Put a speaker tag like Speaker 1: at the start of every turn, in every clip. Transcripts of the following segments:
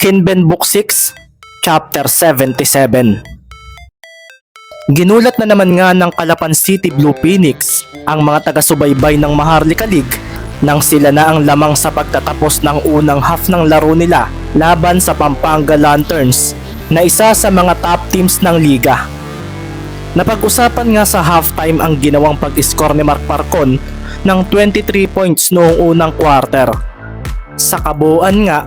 Speaker 1: Kinben Book 6, Chapter 77. Ginulat na naman nga ng Calapan City Blue Phoenix ang mga taga-subaybay ng Maharlika League nang sila na ang lamang sa pagtatapos ng unang half ng laro nila laban sa Pampanga Lanterns na isa sa mga top teams ng liga. Napag-usapan nga sa halftime ang ginawang pag-score ni Mark Parcon ng 23 points noong unang quarter. Sa kabuuan nga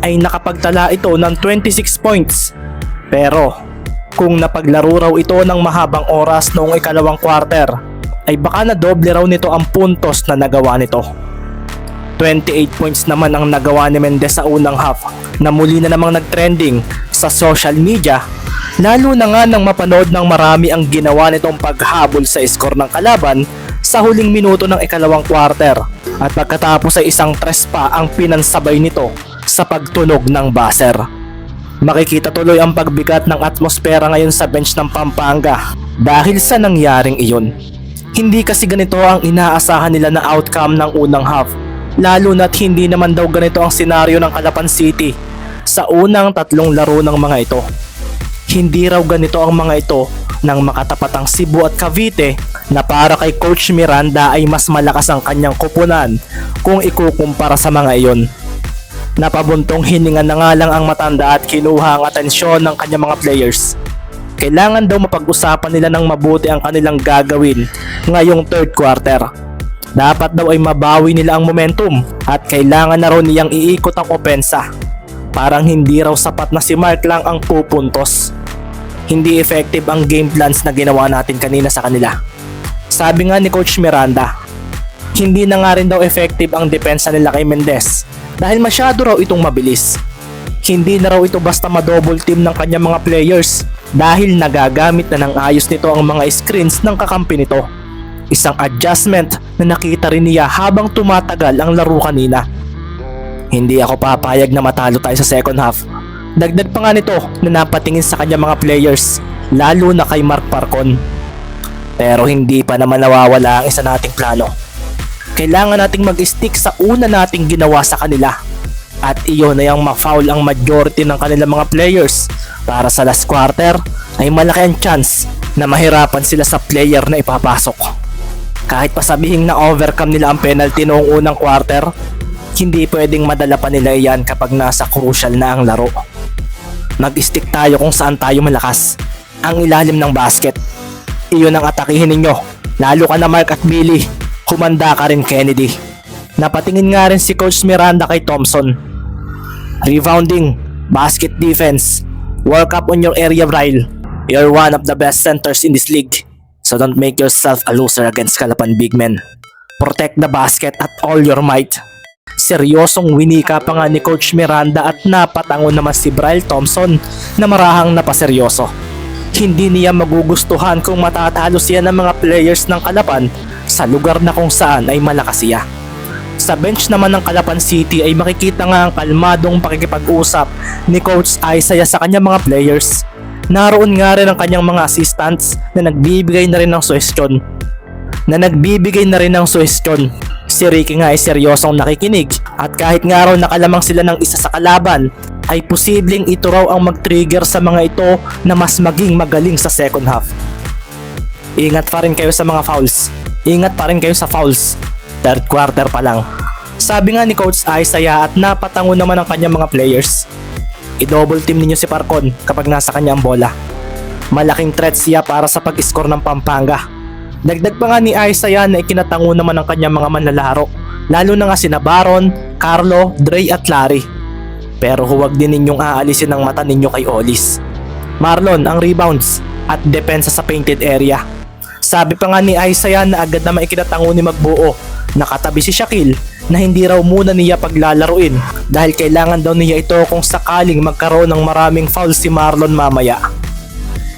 Speaker 1: ay nakapagtala ito ng 26 points. Pero kung napaglaro raw ito ng mahabang oras noong ikalawang quarter ay baka na doble raw nito ang puntos na nagawa nito. 28 points naman ang nagawa ni Mendez sa unang half na muli na namang nagtrending sa social media, lalo na nga nang mapanood ng marami ang ginawa nitong paghabol sa score ng kalaban sa huling minuto ng ikalawang quarter at pagkatapos ay isang tres pa ang pinansabay nito sa pagtunog ng buzzer. Makikita tuloy ang pagbigat ng atmosfera ngayon sa bench ng Pampanga dahil sa nangyaring iyon. Hindi kasi ganito ang inaasahan nila na outcome ng unang half, lalo na't hindi naman daw ganito ang senaryo ng Calapan City sa unang tatlong laro ng mga ito. Hindi raw ganito ang mga ito nang makatapat ang Cebu at Cavite na para kay Coach Miranda ay mas malakas ang kanyang koponan kung ikukumpara sa mga iyon. Napabuntong hininga na nga lang ang matanda at kinuha ang atensyon ng kanyang mga players. Kailangan daw mapag-usapan nila ng mabuti ang kanilang gagawin ngayong third quarter. Dapat daw ay mabawi nila ang momentum at kailangan na raw niyang iikot ang opensa. Parang hindi raw sapat na si Mark lang ang pupuntos. Hindi effective ang game plans na ginawa natin kanina sa kanila. Sabi nga ni Coach Miranda, hindi na nga rin daw effective ang depensa nila kay Mendez dahil masyado raw itong mabilis. Hindi na raw ito basta ma-double team ng kanyang mga players dahil nagagamit na ng ayos nito ang mga screens ng kakampi nito. Isang adjustment na nakita rin niya habang tumatagal ang laro kanina. Hindi ako papayag na matalo tayo sa second half. Dagdag pa nga nito na napatingin sa kanyang mga players, lalo na kay Mark Parcon. Pero hindi pa naman nawawala ang isa nating plano. Kailangan nating mag-stick sa una nating ginawa sa kanila. At iyon ay ang ma-foul ang majority ng kanilang mga players para sa last quarter ay malaki ang chance na mahirapan sila sa player na ipapasok. Kahit pa sabihing na overcome nila ang penalty noong unang quarter, hindi pwedeng madala pa nila iyan kapag nasa crucial na ang laro. Mag-stick tayo kung saan tayo malakas, ang ilalim ng basket. Iyon ang atakihin ninyo, lalo ka na Mark at Billy. Humanda ka rin, Kennedy. Napatingin nga rin si Coach Miranda kay Thompson. Rebounding, basket defense, work up on your area, Ryle. You're one of the best centers in this league, so don't make yourself a loser against Calapan big men. Protect the basket at all your might. Seryosong winika pa nga ni Coach Miranda at napatango naman si Bryle Thompson na marahang napaseryoso. Hindi niya magugustuhan kung matatalo siya ng mga players ng Calapan sa lugar na kung saan ay malakas siya. Sa bench naman ng Calapan City ay makikita nga ang kalmadong pakikipag-usap ni Coach Isaiah sa kanyang mga players. Naroon nga rin ang kanyang mga assistants na nagbibigay na rin ng suhestyon. Si Ricky nga ay seryosong nakikinig at kahit nga raw nakalamang sila ng isa sa kalaban ay posibleng ito raw ang mag-trigger sa mga ito na mas maging magaling sa second half. Ingat pa rin kayo sa mga fouls. Ingat pa rin kayo sa fouls. Third quarter pa lang. Sabi nga ni Coach Isaiah at napatango naman ang kanyang mga players. I-double team ninyo si Parcon kapag nasa kanya ang bola. Malaking threat siya para sa pag-score ng Pampanga. Dagdag pa nga ni Isaiah na ikinatango naman ang kanyang mga manlalaro, lalo na nga sina Baron, Carlo, Dre at Larry. Pero huwag din ninyong aalisin ang mata ninyo kay Olis. Marlon ang rebounds at depensa sa painted area. Sabi pa nga ni Isaiah na agad naman ikinatango ni Magbuo. Nakatabi si Shaquille na hindi raw muna niya paglalaruin dahil kailangan daw niya ito kung sakaling magkaroon ng maraming foul si Marlon mamaya.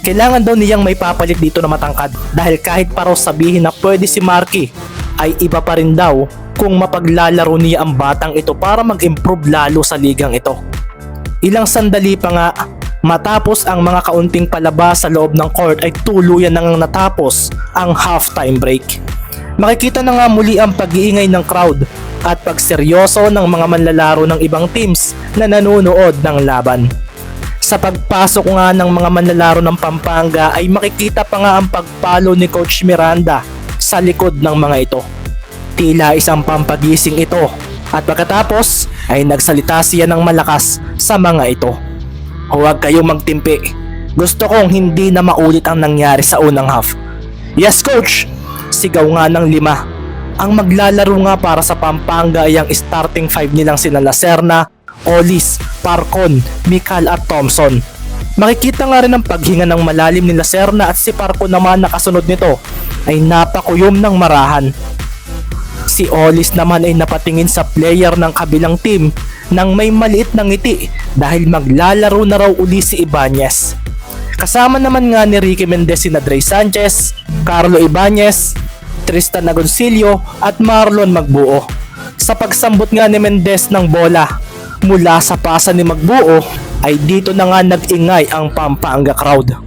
Speaker 1: Kailangan daw niyang may papalit dito na matangkad dahil kahit pa raw sabihin na pwede si Marky ay iba pa rin daw kung mapaglalaro niya ang batang ito para mag-improve lalo sa ligang ito. Ilang sandali pa nga matapos ang mga kaunting palabas sa loob ng court ay tuluyan nang natapos ang halftime break. Makikita na nga muli ang pag-iingay ng crowd at pagseryoso ng mga manlalaro ng ibang teams na nanonood ng laban. Sa pagpasok nga ng mga manlalaro ng Pampanga ay makikita pa nga ang pagpalo ni Coach Miranda sa likod ng mga ito. Tila isang pampagising ito at pagkatapos ay nagsalita siya ng malakas sa mga ito. Huwag kayong magtimpi. Gusto kong hindi na maulit ang nangyari sa unang half. Yes coach! Sigaw nga ng 5. Ang maglalaro nga para sa Pampanga ay ang starting 5 nilang sina Lacerna, Olis, Parcon, Mical at Thompson. Makikita nga rin ang paghinga ng malalim ni Lacerna at si Parcon naman na kasunod nito ay napakuyom ng marahan. Si Olis naman ay napatingin sa player ng kabilang team nang may maliit na ngiti dahil maglalaro na raw uli si Ibanez. Kasama naman nga ni Ricky Mendez sina Dre Sanchez, Carlo Ibanez, Tristan Agoncillo at Marlon Magbuo. Sa pagsambot nga ni Mendez ng bola mula sa pasa ni Magbuo ay dito na nga nag-ingay ang Pampanga crowd.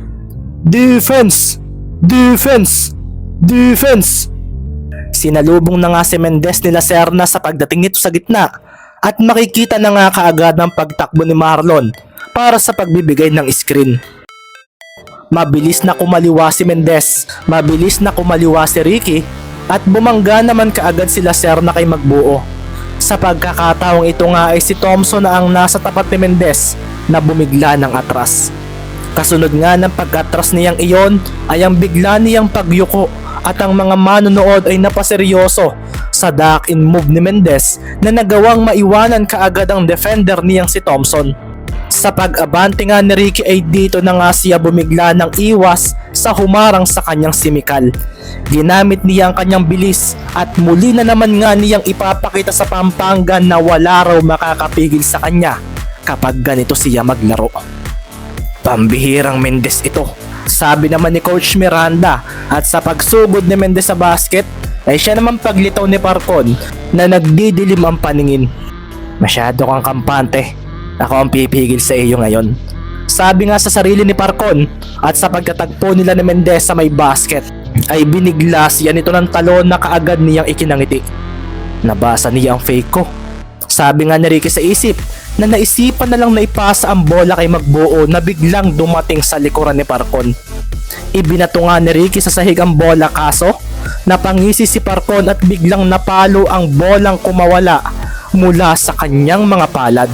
Speaker 1: Defense! Defense! Defense! Sinalubong na nga si Mendez ni Lacerna sa pagdating nito sa gitna at makikita na nga kaagad ang pagtakbo ni Marlon para sa pagbibigay ng screen. Mabilis na kumaliwa si Mendez, mabilis na kumaliwa si Ricky at bumangga naman kaagad si Lacerna kay Magbuo. Sa pagkakataong ito nga ay si Thompson na ang nasa tapat ni Mendez na bumigla ng atras. Kasunod nga ng pag-atras niyang iyon ay ang bigla niyang pagyuko at ang mga manonood ay napaseryoso sa duck-in move ni Mendez na nagawang maiwanan kaagad ang defender niyang si Thompson. Sa pag-abante nga ni Ricky ay dito na nga siya bumigla ng iwas sa humarang sa kanyang si Mical. Ginamit niya ang kanyang bilis at muli na naman nga niyang ipapakita sa Pampanga na wala raw makakapigil sa kanya kapag ganito siya maglaro. Pambihirang Mendez ito, sabi naman ni Coach Miranda, at sa pagsugod ni Mendez sa basket ay siya naman paglitaw ni Parcon na nagdidilim ang paningin. Masyado kang kampante. Ako ang pipigil sa iyo ngayon. Sabi nga sa sarili ni Parcon at sa pagkatagpo nila ni Mendez sa may basket ay binigla siya nito ng talon na kaagad niyang ikinangiti. Nabasa niya ang fake ko. Sabi nga ni Ricky sa isip na naisipan na lang na ipasa ang bola kay Magbuo na biglang dumating sa likuran ni Parcon. Ibinato nga ni Ricky sa sahig ang bola kaso napangisi si Parcon at biglang napalo ang bolang kumawala mula sa kanyang mga palad.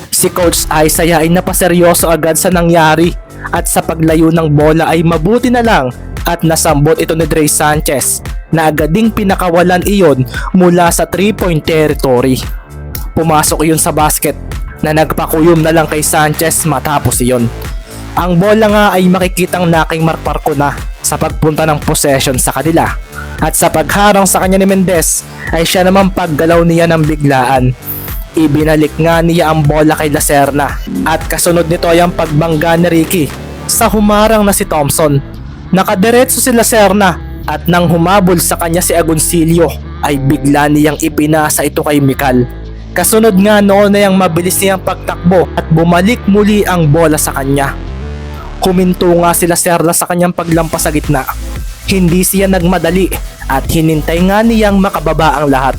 Speaker 1: Si Coach Isaiah ay napaseryoso agad sa nangyari at sa paglayo ng bola ay mabuti na lang at nasambot ito ni Dre Sanchez na agading pinakawalan iyon mula sa 3-point territory. Pumasok iyon sa basket na nagpakuyom na lang kay Sanchez matapos iyon. Ang bola nga ay makikitang naking Mark Parcon na sa pagpunta ng possession sa kanila at sa pagharang sa kanya ni Mendez ay siya naman paggalaw niya ng biglaan. Ibinalik nga niya ang bola kay Lacerna at kasunod nito ay ang pagbangga ni Ricky sa humarang na si Thompson. Nakadiretso si Lacerna at nang humabol sa kanya si Agoncillo ay bigla niyang ipinasa ito kay Mical. Kasunod nga noon ay ang mabilis niyang pagtakbo at bumalik muli ang bola sa kanya. Huminto nga si Lacerna sa kanyang paglampas sa gitna. Hindi siya nagmadali at hinintay nga niyang makababa ang lahat.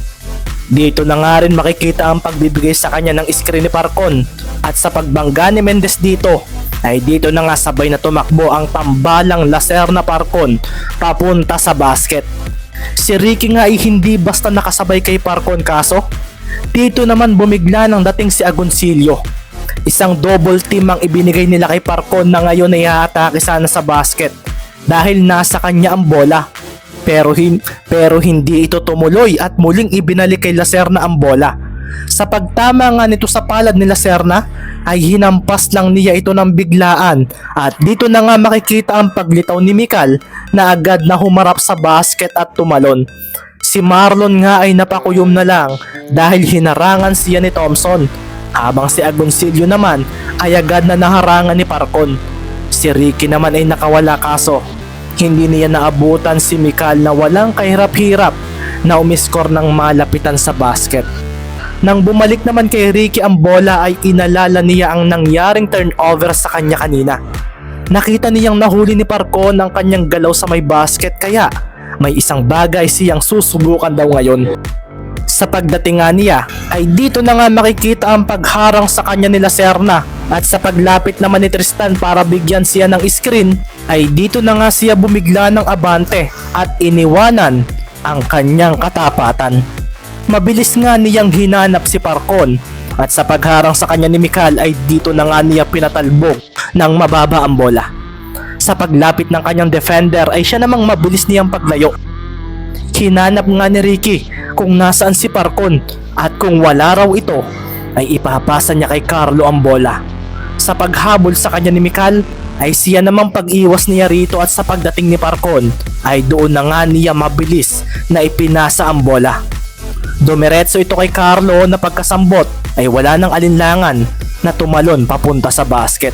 Speaker 1: Dito na nga rin makikita ang pagbibigay sa kanya ng screen ni Parcon at sa pagbangga ni Mendez dito ay dito na nga sabay na tumakbo ang tambalang Lacerna Parcon papunta sa basket. Si Ricky nga ay hindi basta nakasabay kay Parcon kaso dito naman bumigla ng dating si Agoncillo. Isang double team ang ibinigay nila kay Parcon na ngayon ay haatake sana sa basket dahil nasa kanya ang bola. Pero hindi ito tumuloy at muling ibinalik kay Lacerna ang bola. Sa pagtama nga nito sa palad ni Lacerna ay hinampas lang niya ito ng biglaan at dito na nga makikita ang paglitaw ni Mical na agad na humarap sa basket at tumalon. Si Marlon nga ay napakuyom na lang dahil hinarangan siya ni Thompson habang si Agoncillo naman ay agad na naharangan ni Parcon. Si Ricky naman ay nakawala kaso hindi niya naabutan si Mical na walang kahirap-hirap na umiskor ng malapitan sa basket. Nang bumalik naman kay Ricky ang bola ay inalala niya ang nangyaring turnover sa kanya kanina. Nakita niyang nahuli ni Parcon ang kanyang galaw sa may basket kaya may isang bagay siyang susubukan daw ngayon. Sa pagdating nga niya ay dito na nga makikita ang pagharang sa kanya nila Serna, at sa paglapit naman ni Tristan para bigyan siya ng screen ay dito na nga siya bumigla ng abante at iniwanan ang kanyang katapatan. Mabilis nga niyang hinanap si Parcon, at sa pagharang sa kanya ni Mikal ay dito na nga niya pinatalbog ng mababa ang bola. Sa paglapit ng kanyang defender ay siya namang mabilis niyang paglayo. Hinanap nga ni Ricky kung nasaan si Parcon, at kung wala raw ito ay ipapasa niya kay Carlo ang bola. Sa paghabol sa kanya ni Mikal ay siya namang pag-iwas niya rito, at sa pagdating ni Parcon ay doon na nga niya mabilis na ipinasa ang bola. Dumiretso ito kay Carlo na pagkasambot ay wala nang alinlangan na tumalon papunta sa basket.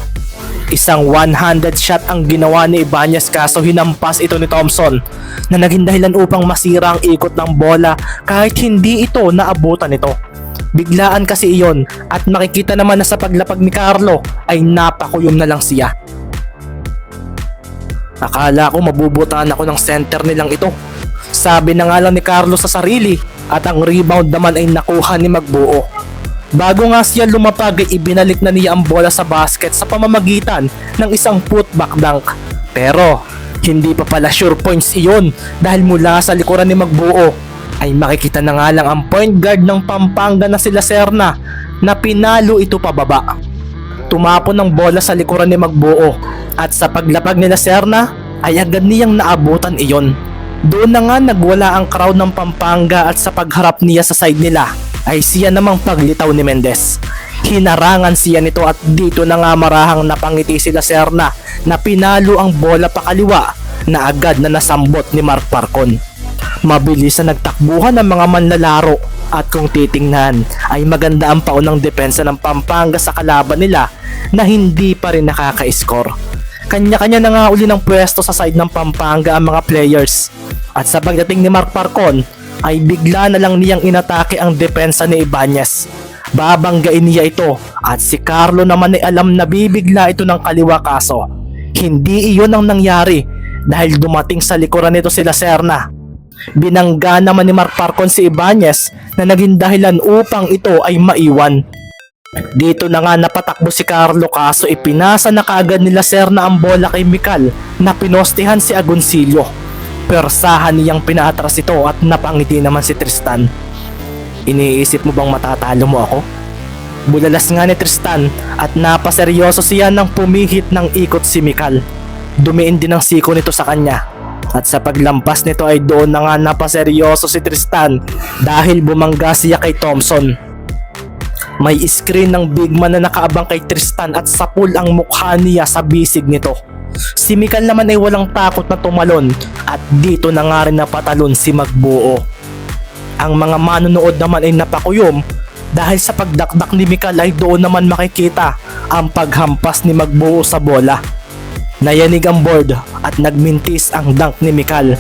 Speaker 1: Isang one-handed shot ang ginawa ni Ibanez, kaso hinampas ito ni Thompson na naging dahilan upang masira ang ikot ng bola kahit hindi ito naabutan nito. Biglaan kasi iyon, at makikita naman na sa paglapag ni Carlo ay napakuyom na lang siya. Akala ko mabubutaan ako ng center nilang ito. Sabi na nga lang ni Carlo sa sarili, at ang rebound naman ay nakuha ni Magbuo. Bago nga siya lumapag ay ibinalik na niya ang bola sa basket sa pamamagitan ng isang putback dunk. Pero hindi pa pala sure points iyon, dahil mula sa likuran ni Magbuo ay makikita na nga lang ang point guard ng Pampanga na sila Serna na pinalo ito pababa. Tumapon ng bola sa likuran ni Magbuo, at sa paglapag nila Serna ay agad niyang naabutan iyon. Doon na nga nagwala ang crowd ng Pampanga, at sa pagharap niya sa side nila ay siya namang paglitaw ni Mendez. Hinarangan siya nito, at dito na nga marahang napangiti sila Serna na pinalo ang bola pakaliwa na agad na nasambot ni Mark Parcon. Mabilis na nagtakbuhan ang mga manlalaro, at kung titingnan ay maganda ang paunang depensa ng Pampanga sa kalaban nila na hindi pa rin nakaka-score. Kanya-kanya na nga uli ng pwesto sa side ng Pampanga ang mga players, at sa pagdating ni Mark Parcon ay bigla na lang niyang inatake ang depensa ni Ibanez. Babanggain niya ito, at si Carlo naman ay alam na bibigla ito ng kaliwa, kaso hindi iyon ang nangyari dahil dumating sa likuran nito sila Serna. Binangga naman ni Mark Parcon si Ibanez na naging dahilan upang ito ay maiwan. Dito na nga napatakbo si Carlo, kaso ipinasa na kaagad nila Serna ang bola kay Mikal na pinostehan si Agoncillo. Persahan niyang pinaatras ito, at napangiti naman si Tristan. Iniisip mo bang matatalo mo ako? Bulalas nga ni Tristan, at napaseryoso siya nang pumihit ng ikot si Mikal. Dumiin din ang siko nito sa kanya, at sa paglampas nito ay doon na nga napaseryoso si Tristan dahil bumangga siya kay Thompson. May screen ng big man na nakaabang kay Tristan, at sapul ang mukha niya sa bisig nito. Si Mikal naman ay walang takot na tumalon, at dito na nga rin napatalon si Magbuo. Ang mga manonood naman ay napakuyom dahil sa pagdakdak ni Mikal ay doon naman makikita ang paghampas ni Magbuo sa bola. Nayanig ang board at nagmintis ang dunk ni Mikal.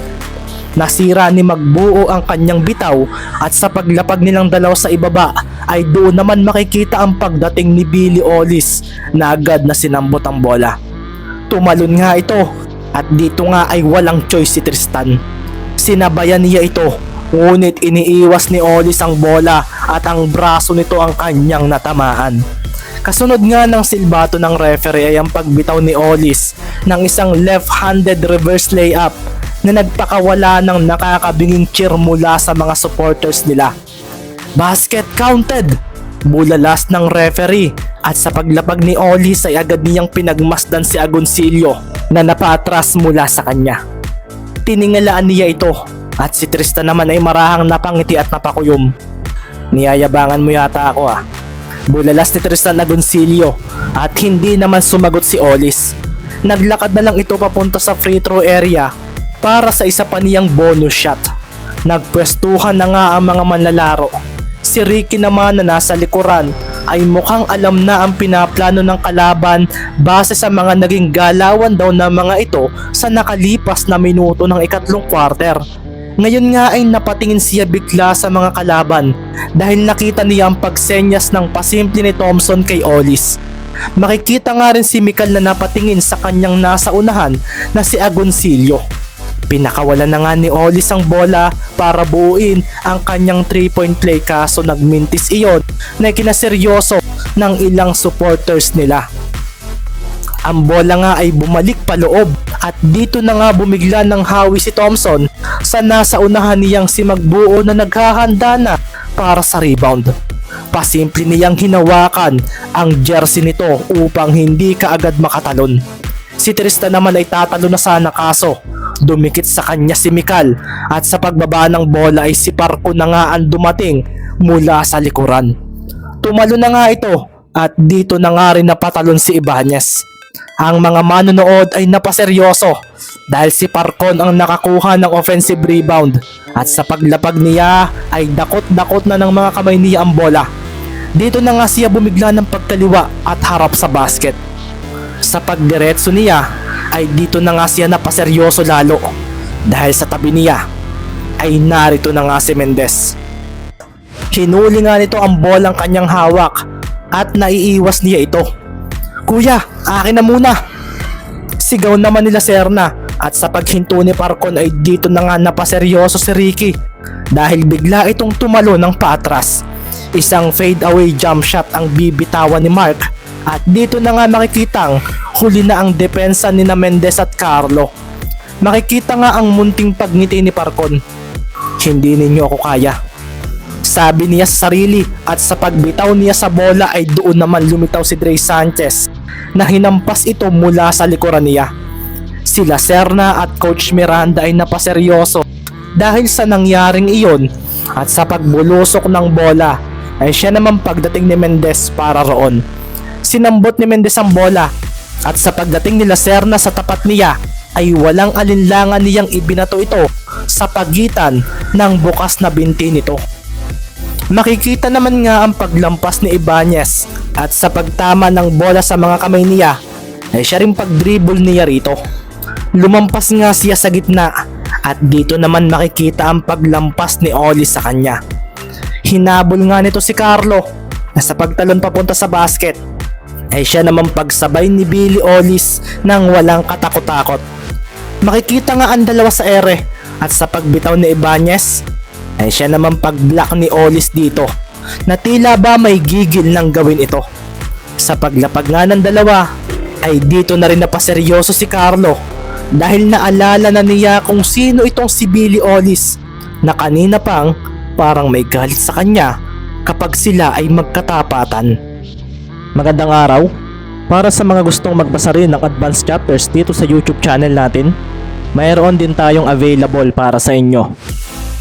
Speaker 1: Nasira ni Magbuo ang kanyang bitaw, at sa paglapag nilang dalaw sa ibaba ay doon naman makikita ang pagdating ni Billy Olis na agad na sinambot ang bola. Tumalon nga ito, at dito nga ay walang choice si Tristan. Sinabayan niya ito, ngunit iniiwas ni Olis ang bola, at ang braso nito ang kanyang natamaan. Kasunod nga ng silbato ng referee ay ang pagbitaw ni Olis ng isang left-handed reverse layup na nagpakawala ng nakakabinging cheer mula sa mga supporters nila. Basket counted! Bulalas ng referee, at sa paglapag ni Olis ay agad niyang pinagmasdan si Agoncillo na napaatras mula sa kanya. Tiningalaan niya ito, at si Tristan naman ay marahang napangiti at napakuyom. Niyayabangan mo yata ako ah. Bulalas ni Tristan Agoncillo, at hindi naman sumagot si Olis. Naglakad na lang ito papunta sa free throw area para sa isa pa niyang bonus shot. Nagpwestuhan na nga ang mga manlalaro. Si Ricky naman na nasa likuran ay mukhang alam na ang pinaplano ng kalaban base sa mga naging galawan daw ng mga ito sa nakalipas na minuto ng ikatlong quarter. Ngayon nga ay napatingin siya bigla sa mga kalaban dahil nakita niya ang pagsenyas ng pasimple ni Thompson kay Olis. Makikita nga rin si Mikal na napatingin sa kanyang nasa unahan na si Agoncillo. Pinakawalan na nga ni Ollis ang bola para buuin ang kanyang 3-point play, kaso nagmintis iyon na kinaseryoso ng ilang supporters nila. Ang bola nga ay bumalik paloob at dito na nga bumigla ng hawi si Thompson sa nasa unahan niyang si Magbuo na naghahanda na para sa rebound. Pasimple niyang hinawakan ang jersey nito upang hindi kaagad makatalon. Si Tristan naman ay tatalo na sana, kaso dumikit sa kanya si Mikal at sa pagbaba ng bola ay si Parko na nga ang dumating mula sa likuran. Tumalo na nga ito at dito na nga rin napatalon si Ibanez. Ang mga manonood ay napaseryoso dahil si Parkon ang nakakuha ng offensive rebound at sa paglapag niya ay dakot-dakot na ng mga kamay niya ang bola. Dito na nga siya bumigla ng pagkaliwa at harap sa basket. Sa pagdiretso niya ay dito na nga siya napaseryoso lalo dahil sa tabi niya ay narito na nga si Mendez. Hinuli nga nito ang bolang kanyang hawak at naiiwas niya ito. "Kuya, akin na muna!" Sigaw naman nila Serna at sa paghinto ni Parkon ay dito na nga napaseryoso si Ricky dahil bigla itong tumalo ng patras. Isang fade away jump shot ang bibitawan ni Mark at dito na nga makikitang huli na ang depensa ni Mendez at Carlo. Makikita nga ang munting pagngiti ni Parkon. "Hindi ninyo ako kaya," sabi niya sa sarili at sa pagbitaw niya sa bola ay doon naman lumitaw si Dre Sanchez na hinampas ito mula sa likuran niya. Sila Serna at Coach Miranda ay napaseryoso dahil sa nangyaring iyon at sa pagbulusok ng bola ay siya naman pagdating ni Mendez para roon. Sinambot ni Mendez ang bola at sa pagdating nila Serna sa tapat niya ay walang alinlangan niyang ibinato ito sa pagitan ng bukas na binti nito. Makikita naman nga ang paglampas ni Ibanez at sa pagtama ng bola sa mga kamay niya ay siya rin pag-dribble niya rito. Lumampas nga siya sa gitna at dito naman makikita ang paglampas ni Ollis sa kanya. Hinabol nga nito si Carlo na sa pagtalon papunta sa basket ay siya naman pagsabay ni Billy Ollis nang walang katakot-takot. Makikita nga ang dalawa sa ere at sa pagbitaw ni Ibanez ay siya naman pag-block ni Ollis dito na tila ba may gigil nang gawin ito. Sa paglapag nga ng dalawa ay dito na rin napaseryoso si Carlo dahil naalala na niya kung sino itong si Billy Ollis na kanina pang parang may galit sa kanya kapag sila ay magkatapatan. Magandang araw. Para sa mga gustong magbasa rin ng advanced chapters dito sa YouTube channel natin, mayroon din tayong available para sa inyo.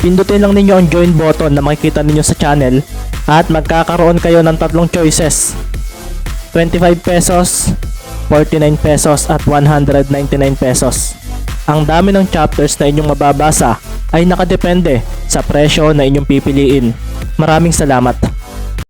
Speaker 1: Pindutin lang ninyo ang join button na makikita ninyo sa channel at magkakaroon kayo ng tatlong choices: 25 pesos, 49 pesos at 199 pesos. Ang dami ng chapters na inyong mababasa ay nakadepende sa presyo na inyong pipiliin. Maraming salamat.